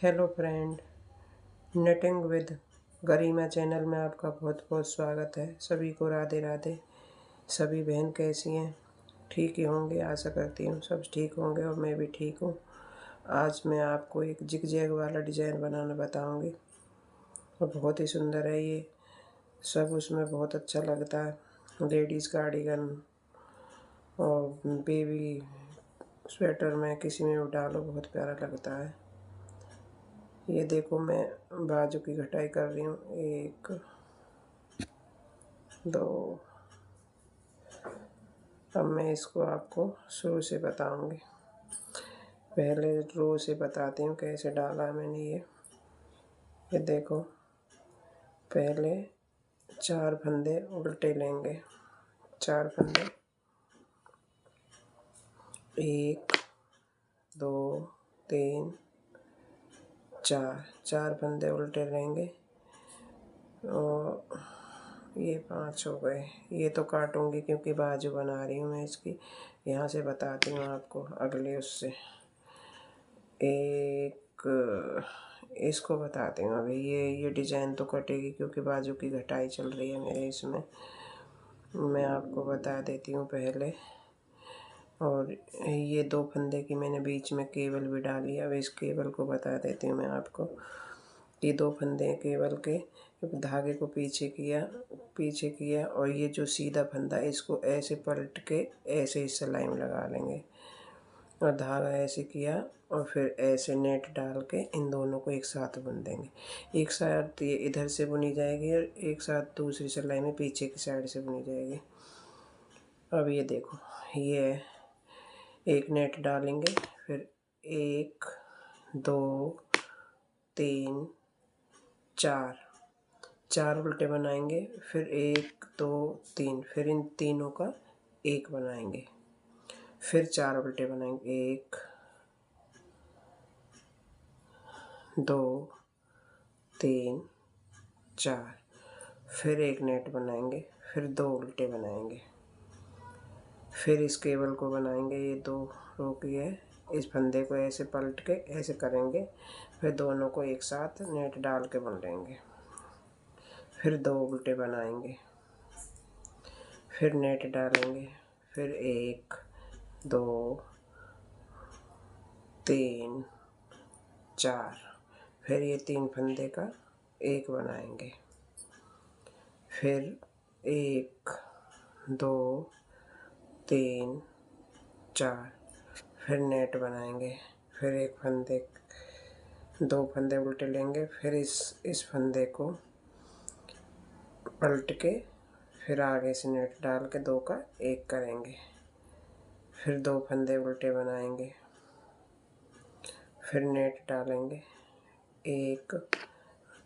Hello friend, netting with Garima channel में आपका बहुत बहुत स्वागत है। सभी को राधे राधे। सभी बहन कैसी हैं? ठीक ही होंगे, आशा करती हूँ सब ठीक होंगे और मैं भी ठीक हूँ। आज मैं आपको एक जिग जैग वाला डिज़ाइन बनाना बताऊँगी और बहुत ही सुंदर है ये। सब उसमें बहुत अच्छा लगता है। लेडीज़ कार्डिगन और बेबी स्वेटर में किसी में भी डालो, बहुत प्यारा लगता है। ये देखो, मैं बाजू की घटाई कर रही हूँ। 1 2। अब मैं इसको आपको शुरू से बताऊंगी। पहले रो से बताती हूँ कैसे डाला है मैंने ये देखो, पहले 4 फंदे उल्टे लेंगे। 4 फंदे, 1 2 3 4 फंदे उल्टे लेंगे और ये 5 हो गए। ये तो काटूंगी क्योंकि बाजू बना रही हूँ मैं इसकी। यहाँ से बताती हूँ आपको अगले उससे। एक इसको बताती हूँ अभी। ये डिज़ाइन तो कटेगी क्योंकि बाजू की घटाई चल रही है मेरे इसमें। मैं आपको बता देती हूँ पहले। और ये 2 फंदे की मैंने बीच में केबल भी डाली है। अब इस केबल को बता देती हूँ मैं आपको। ये 2 फंदे हैं केबल के। धागे को पीछे किया और ये जो सीधा फंदा है इसको ऐसे पलट के ऐसे इस सिलाई में लगा लेंगे और धागा ऐसे किया और फिर ऐसे नेट डाल के इन दोनों को एक साथ बुन देंगे। एक साथ ये इधर से बुनी जाएगी और एक साथ दूसरी सिलाई में पीछे की साइड से बुनी जाएगी। अब ये देखो, ये एक नेट डालेंगे, फिर 1 2 3 4 उल्टे बनाएंगे, फिर 1 2 3, फिर इन तीनों का एक बनाएंगे, फिर 4 उल्टे बनाएंगे। 1 2 3 4, फिर एक नेट बनाएंगे, फिर 2 उल्टे बनाएंगे, फिर इस केबल को बनाएंगे। ये 2 रो की है, इस फंदे को ऐसे पलट के ऐसे करेंगे, फिर दोनों को एक साथ नेट डाल के बुन लेंगे, फिर 2 उल्टे बनाएंगे, फिर नेट डालेंगे, फिर 1 2 3 4, फिर ये 3 फंदे का एक बनाएंगे, फिर 1 2 3 4, फिर नेट बनाएंगे, फिर एक फंदे 2 फंदे उल्टे लेंगे, फिर इस फंदे को पलट के फिर आगे से नेट डाल के 2 का एक करेंगे, फिर 2 फंदे उल्टे बनाएंगे, फिर नेट डालेंगे। 1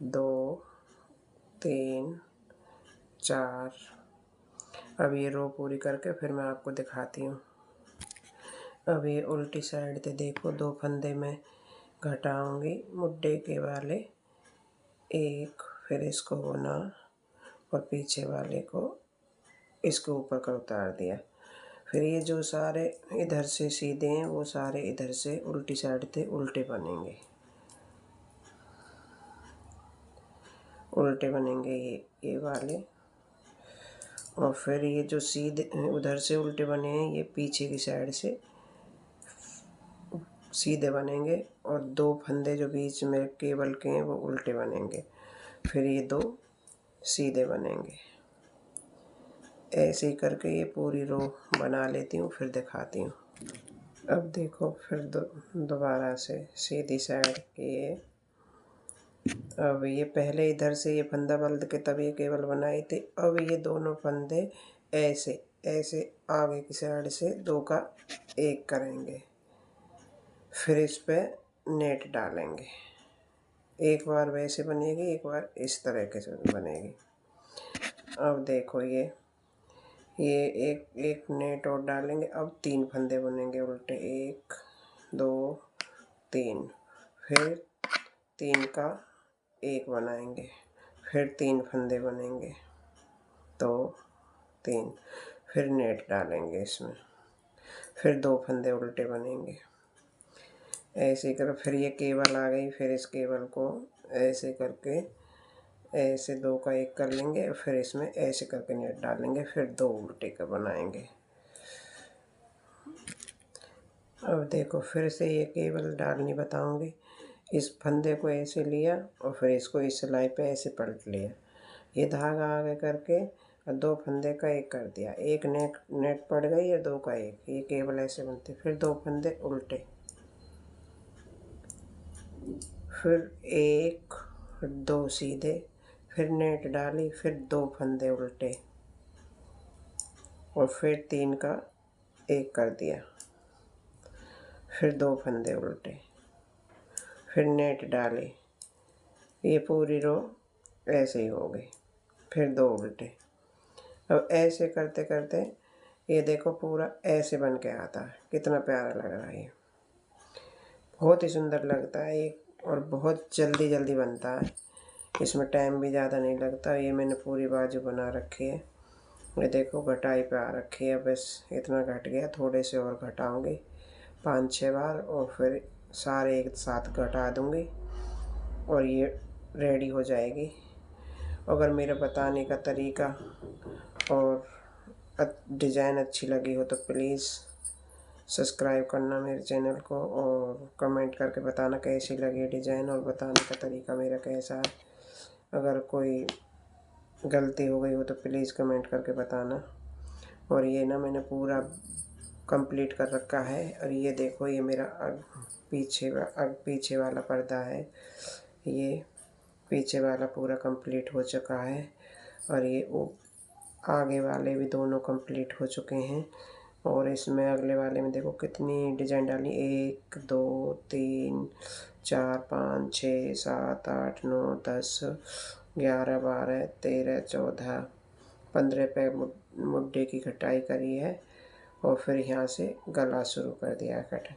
2 3 4। अब ये रो पूरी करके फिर मैं आपको दिखाती हूँ। अब ये उल्टी साइड से देखो, 2 फंदे में घटाऊंगी मुड्डे के वाले, एक, फिर इसको बुना और पीछे वाले को इसके ऊपर कर उतार दिया। फिर ये जो सारे इधर से सीधे हैं वो सारे इधर से उल्टी साइड से उल्टे बनेंगे, ये वाले। और फिर ये जो सीधे उधर से उल्टे बने हैं ये पीछे की साइड से सीधे बनेंगे और 2 फंदे जो बीच में केबल के हैं वो उल्टे बनेंगे, फिर ये 2 सीधे बनेंगे। ऐसे ही करके ये पूरी रो बना लेती हूँ, फिर दिखाती हूँ। अब देखो, फिर दोबारा से सीधी साइड ये। अब ये पहले इधर से ये फंदा बल्द के तब ये केबल बनाई थी। अब ये दोनों फंदे ऐसे ऐसे आगे की साइड से 2 का एक करेंगे, फिर इस पे नेट डालेंगे। एक बार वैसे बनेगी, एक बार इस तरह के से बनेगी। अब देखो, ये एक नेट और डालेंगे। अब 3 फंदे बनेंगे उल्टे, 1 2 3, फिर 3 का एक बनाएंगे, फिर 3 फंदे बनेंगे, 2 3, फिर नेट डालेंगे इसमें, फिर 2 फंदे उल्टे बनेंगे, ऐसे करो। फिर ये केबल आ गई, फिर इस केबल को ऐसे करके ऐसे 2 का 1 कर लेंगे, फिर इसमें ऐसे करके नेट डालेंगे, फिर 2 उल्टे का बनाएंगे। अब देखो फिर से ये केबल डालनी बताऊंगी। इस फंदे को ऐसे लिया और फिर इसको इस सिलाई पे ऐसे पलट लिया, ये धागा आगे करके और 2 फंदे का 1 कर दिया, एक नेट पड़ गई और 2 का 1, ये केबल ऐसे बनते। फिर 2 फंदे उल्टे, फिर 1 2 सीधे, फिर नेट डाली, फिर 2 फंदे उल्टे और फिर 3 का 1 कर दिया, फिर 2 फंदे उल्टे, फिर नेट डाली, ये पूरी रो ऐसे ही हो गई, फिर 2 उल्टे। अब ऐसे करते करते ये देखो पूरा ऐसे बन के आता है, कितना प्यारा लग रहा है। ये बहुत ही सुंदर लगता है ये और बहुत जल्दी जल्दी बनता है, इसमें टाइम भी ज़्यादा नहीं लगता। ये मैंने पूरी बाजू बना रखी है, ये देखो घटाई पे आ रखी है, बस इतना घट गया, थोड़े से और घटाऊंगी 5-6 बार और फिर सारे एक साथ घटा दूंगी और ये रेडी हो जाएगी। अगर मेरे बताने का तरीका और डिज़ाइन अच्छी लगी हो तो प्लीज़ सब्सक्राइब करना मेरे चैनल को और कमेंट करके बताना कैसी लगी डिज़ाइन और बताने का तरीका मेरा कैसा है। अगर कोई गलती हो गई हो तो प्लीज़ कमेंट करके बताना। और ये ना मैंने पूरा कंप्लीट कर रखा है और ये देखो ये मेरा पीछे वाला पर्दा है, ये पीछे वाला पूरा कंप्लीट हो चुका है और ये आगे वाले भी दोनों कंप्लीट हो चुके हैं। और इसमें अगले वाले में देखो कितनी डिज़ाइन डाली, 1 2 3 4 5 6 7 8 9 10 11 12 13 14 15 पे मुड्ढे की कटाई करी है और फिर यहाँ से गला शुरू कर दिया कट।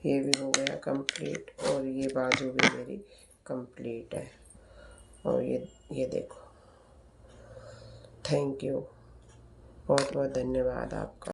ये भी हो गया कंप्लीट और ये बाजू भी मेरी कंप्लीट है। और ये देखो, थैंक यू, बहुत बहुत धन्यवाद आपका।